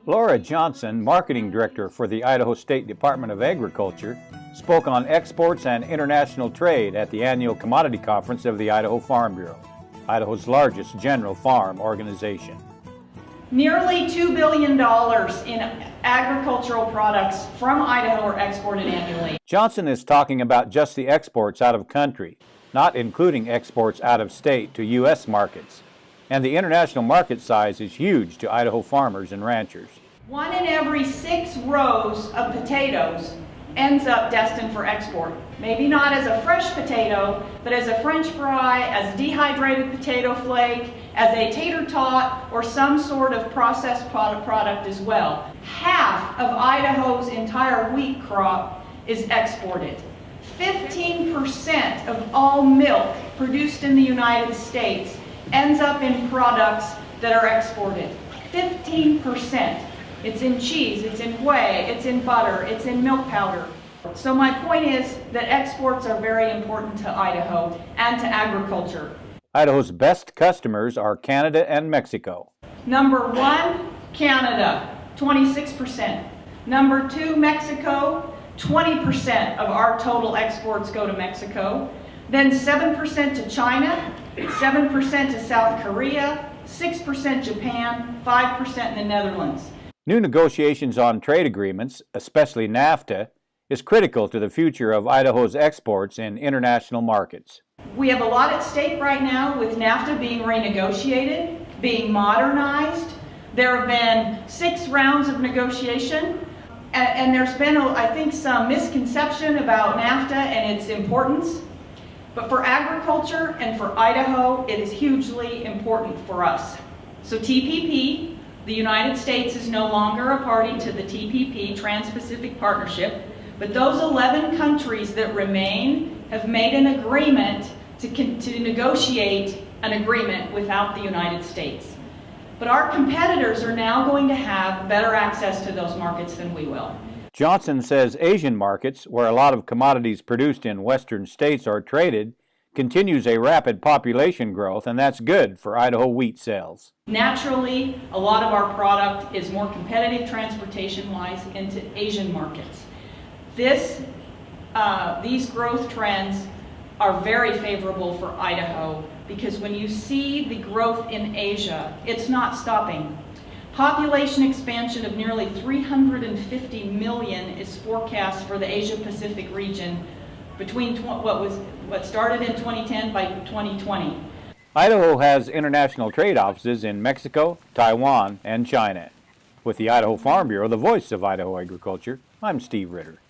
Laura Johnson, Marketing Director for the Idaho State Department of Agriculture, spoke on exports and international trade at the annual commodity conference of the Idaho Farm Bureau, Idaho's largest general farm organization. Nearly $2 billion in agricultural products from Idaho are exported annually. Johnson is talking about just the exports out of country, not including exports out of state to U.S. markets. And the international market size is huge to Idaho farmers and ranchers. 1 in every 6 rows of potatoes ends up destined for export. Maybe not as a fresh potato, but as a French fry, as dehydrated potato flake, as a tater tot, or some sort of processed product as well. Half of Idaho's entire wheat crop is exported. 15% of all milk produced in the United States ends up in products that are exported. 15%. It's in cheese, it's in whey, it's in butter, it's in milk powder. So my point is that exports are very important to Idaho and to agriculture. Idaho's best customers are Canada and Mexico. Number 1, Canada, 26%. Number 2, Mexico, 20% of our total exports go to Mexico. Then 7% to China, 7% to South Korea, 6% Japan, 5% in the Netherlands. New negotiations on trade agreements, especially NAFTA, is critical to the future of Idaho's exports in international markets. We have a lot at stake right now with NAFTA being renegotiated, being modernized. There have been 6 rounds of negotiation, and there's been, I think, some misconception about NAFTA and its importance. But for agriculture and for Idaho, it is hugely important for us. So TPP, the United States is no longer a party to the TPP, Trans-Pacific Partnership, but those 11 countries that remain have made an agreement to negotiate an agreement without the United States. But our competitors are now going to have better access to those markets than we will. Johnson says Asian markets, where a lot of commodities produced in western states are traded, continues a rapid population growth, and that's good for Idaho wheat sales. Naturally, a lot of our product is more competitive transportation-wise into Asian markets. These growth trends are very favorable for Idaho because when you see the growth in Asia, it's not stopping. Population expansion of nearly 350 million is forecast for the Asia-Pacific region between what started in 2010 by 2020. Idaho has international trade offices in Mexico, Taiwan, and China. With the Idaho Farm Bureau, the voice of Idaho agriculture, I'm Steve Ritter.